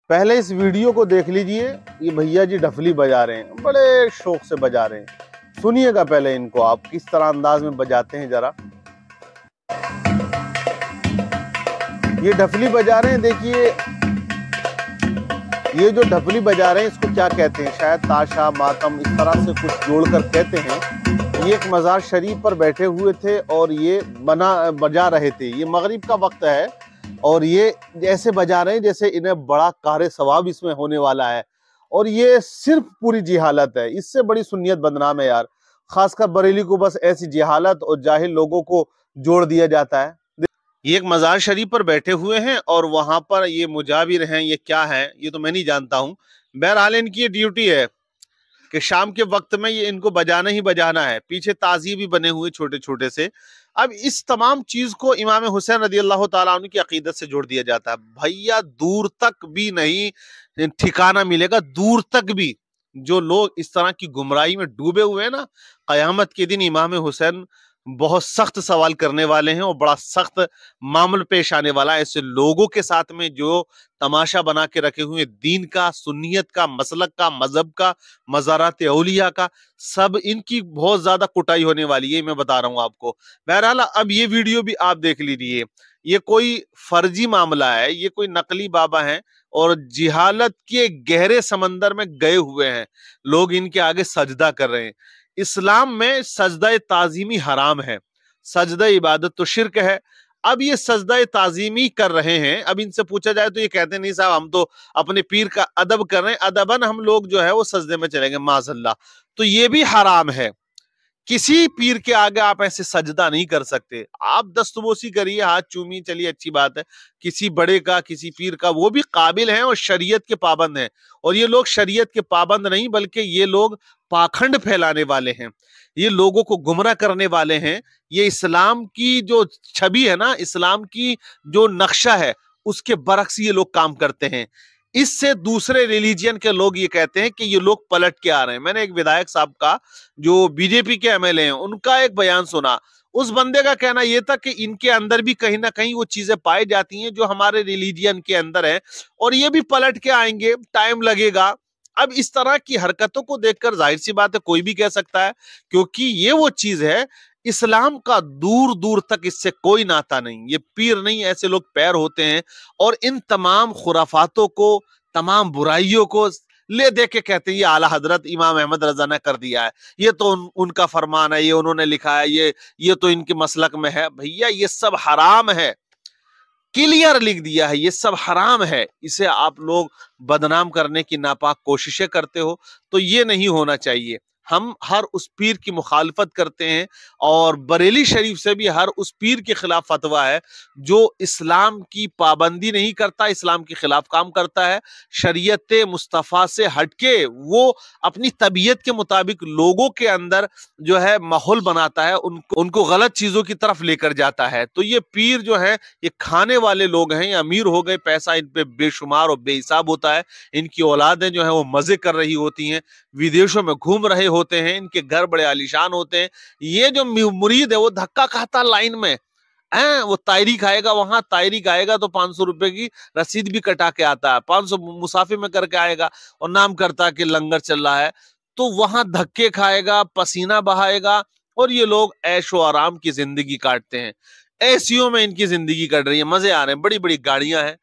पहले इस वीडियो को देख लीजिए। ये भैया जी ढफली बजा रहे हैं, बड़े शौक से बजा रहे हैं। सुनिएगा पहले इनको, आप किस तरह अंदाज में बजाते हैं जरा। ये ढफली बजा रहे हैं, देखिए ये जो ढफली बजा रहे हैं इसको क्या कहते हैं, शायद ताशा मातम इस तरह से कुछ जोड़कर कहते हैं। ये एक मज़ार शरीफ पर बैठे हुए थे और ये बजा रहे थे। ये मगरिब का वक्त है और ये ऐसे बजा रहे हैं जैसे इन्हें बड़ा कार सवाब इसमें होने वाला है। और ये सिर्फ पूरी जिहालत है, इससे बड़ी सुन्नियत बदनाम है यार। खासकर बरेली को बस ऐसी जिहालत और जाहिल लोगों को जोड़ दिया जाता है। ये एक मज़ार शरीफ पर बैठे हुए हैं और वहां पर ये मुजाविर हैं, ये क्या है ये तो मैं नहीं जानता हूँ। बहरहाल इनकी ये ड्यूटी है कि शाम के वक्त में ये इनको बजाना ही बजाना है। पीछे ताज़िए भी बने हुए छोटे छोटे से। अब इस तमाम चीज को इमाम हुसैन रज़ी अल्लाह ताला अन्हु की अकीदत से जोड़ दिया जाता है। भैया दूर तक भी नहीं ठिकाना मिलेगा, दूर तक भी। जो लोग इस तरह की गुमराही में डूबे हुए हैं ना, क़यामत के दिन इमाम हुसैन बहुत सख्त सवाल करने वाले हैं और बड़ा सख्त मामला पेश आने वाला है ऐसे लोगों के साथ में जो तमाशा बना के रखे हुए दीन का, सुन्नियत का, मसलक का, मजहब का, मज़ारात औलिया का। सब इनकी बहुत ज्यादा कुटाई होने वाली है, मैं बता रहा हूं आपको। बहरहाल अब ये वीडियो भी आप देख लीजिए। ये कोई फर्जी मामला है, ये कोई नकली बाबा है और जिहालत के गहरे समंदर में गए हुए हैं लोग, इनके आगे सजदा कर रहे हैं। इस्लाम में सजदा ताजीमी हराम है, सजदा इबादत तो शिर्क है। अब ये सजदा ताजीमी कर रहे हैं। अब इनसे पूछा जाए तो ये कहते नहीं साहब हम तो अपने पीर का अदब कर रहे हैं, अदबन हम लोग जो है वो सजदे में चलेंगे माज़अल्लाह। तो ये भी हराम है। किसी पीर के आगे आप ऐसे सजदा नहीं कर सकते। आप दस्तबोसी करिए, हाथ चूमी, चलिए अच्छी बात है। किसी बड़े का, किसी पीर का, वो भी काबिल हैं और शरीयत के पाबंद हैं। और ये लोग शरीयत के पाबंद नहीं बल्कि ये लोग पाखंड फैलाने वाले हैं, ये लोगों को गुमराह करने वाले हैं। ये इस्लाम की जो छवि है ना, इस्लाम की जो नक्शा है उसके बरक्स ये लोग काम करते हैं। इससे दूसरे रिलीजियन के लोग ये कहते हैं कि ये लोग पलट के आ रहे हैं। मैंने एक विधायक साहब का, जो बीजेपी के एमएलए हैं, उनका एक बयान सुना। उस बंदे का कहना यह था कि इनके अंदर भी कहीं ना कहीं वो चीजें पाई जाती हैं जो हमारे रिलीजियन के अंदर है और ये भी पलट के आएंगे, टाइम लगेगा। अब इस तरह की हरकतों को देखकर जाहिर सी बात है कोई भी कह सकता है, क्योंकि ये वो चीज है, इस्लाम का दूर दूर तक इससे कोई नाता नहीं। ये पीर नहीं, ऐसे लोग पैर होते हैं और इन तमाम खुराफातों को, तमाम बुराइयों को ले दे के कहते हैं ये आला हजरत इमाम अहमद रजा ने कर दिया है, ये तो उनका फरमान है, ये उन्होंने लिखा है, ये तो इनके मसलक में है। भैया ये सब हराम है, क्लियर लिख दिया है, ये सब हराम है। इसे आप लोग बदनाम करने की नापाक कोशिशें करते हो, तो ये नहीं होना चाहिए। हम हर उस पीर की मुखालफत करते हैं और बरेली शरीफ से भी हर उस पीर के खिलाफ फतवा है जो इस्लाम की पाबंदी नहीं करता, इस्लाम के खिलाफ काम करता है, शरीयत मुस्तफ़ा से हटके वो अपनी तबीयत के मुताबिक लोगों के अंदर जो है माहौल बनाता है, उनको गलत चीजों की तरफ लेकर जाता है। तो ये पीर जो है ये खाने वाले लोग हैं, ये अमीर हो गए, पैसा इन पे बेशुमार और बेहिसाब होता है। इनकी औलादें जो है वो मजे कर रही होती हैं, विदेशों में घूम रहे होते हैं, इनके घर बड़े आलीशान होते हैं। ये जो मुरीद है वो धक्का खाता लाइन में है, वो तायरी खाएगा, वहां तायरी खाएगा तो 500 रुपए की रसीद भी कटा के आता है, 500 मुसाफे में करके आएगा और नाम करता है कि लंगर चल रहा है। तो वहां धक्के खाएगा, पसीना बहाएगा और ये लोग ऐशो आराम की जिंदगी काटते हैं। एसीओ में इनकी जिंदगी कट रही है, मजे आ रहे हैं, बड़ी बड़ी गाड़ियां हैं,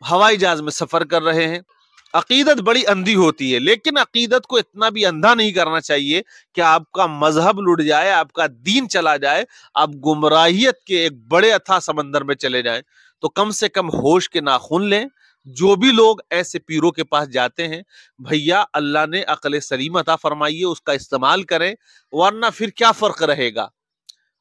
हवाई जहाज में सफर कर रहे हैं। अकीदत बड़ी अंधी होती है, लेकिन अकीदत को इतना भी अंधा नहीं करना चाहिए कि आपका मजहब लुट जाए, आपका दीन चला जाए, आप गुमराहियत के एक बड़े अथाह समंदर में चले जाएं। तो कम से कम होश के नाखून लें। जो भी लोग ऐसे पीरों के पास जाते हैं, भैया अल्लाह ने अक्ल सलीम अता फरमाई है, उसका इस्तेमाल करें, वरना फिर क्या फर्क रहेगा।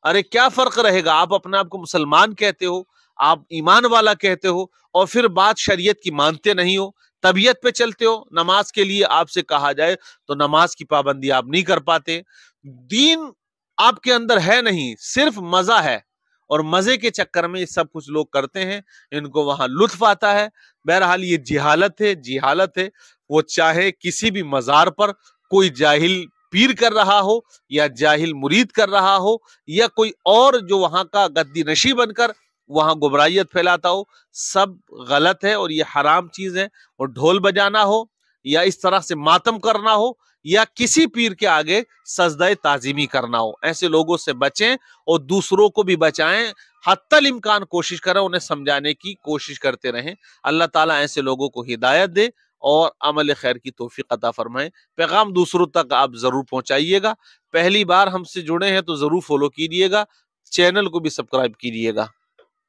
अरे क्या फर्क रहेगा, आप अपने आप को मुसलमान कहते हो, आप ईमान वाला कहते हो और फिर बात शरीयत की मानते नहीं हो, तबीयत पे चलते हो। नमाज के लिए आपसे कहा जाए तो नमाज की पाबंदी आप नहीं कर पाते। दीन आपके अंदर है नहीं, सिर्फ मजा है और मजे के चक्कर में ये सब कुछ लोग करते हैं, इनको वहां लुत्फ आता है। बहरहाल ये जिहालत है, जिहालत है। वो चाहे किसी भी मजार पर कोई जाहिल पीर कर रहा हो या जाहिल मुरीद कर रहा हो या कोई और जो वहां का गद्दी नशी बनकर وہاں گمراہیت پھیلاتا ہو، سب غلط ہے اور یہ حرام چیز ہے. اور ڈھول بجانا ہو یا اس طرح سے ماتم کرنا ہو یا کسی پیر کے آگے سجدہ تعظیمی کرنا ہو، ایسے لوگوں سے بچیں اور دوسروں کو بھی بچائیں. حتی الامکان کوشش کریں، انہیں سمجھانے کی کوشش کرتے رہیں. اللہ تعالیٰ ایسے لوگوں کو ہدایت دے اور عمل خیر کی توفیق عطا فرمائے. پیغام دوسروں تک آپ ضرور پہنچائیے گا. پہلی بار ہم سے جڑے ہیں تو ضرور فالو کیجیے گا، چینل کو بھی سبسکرائب کیجیے گا.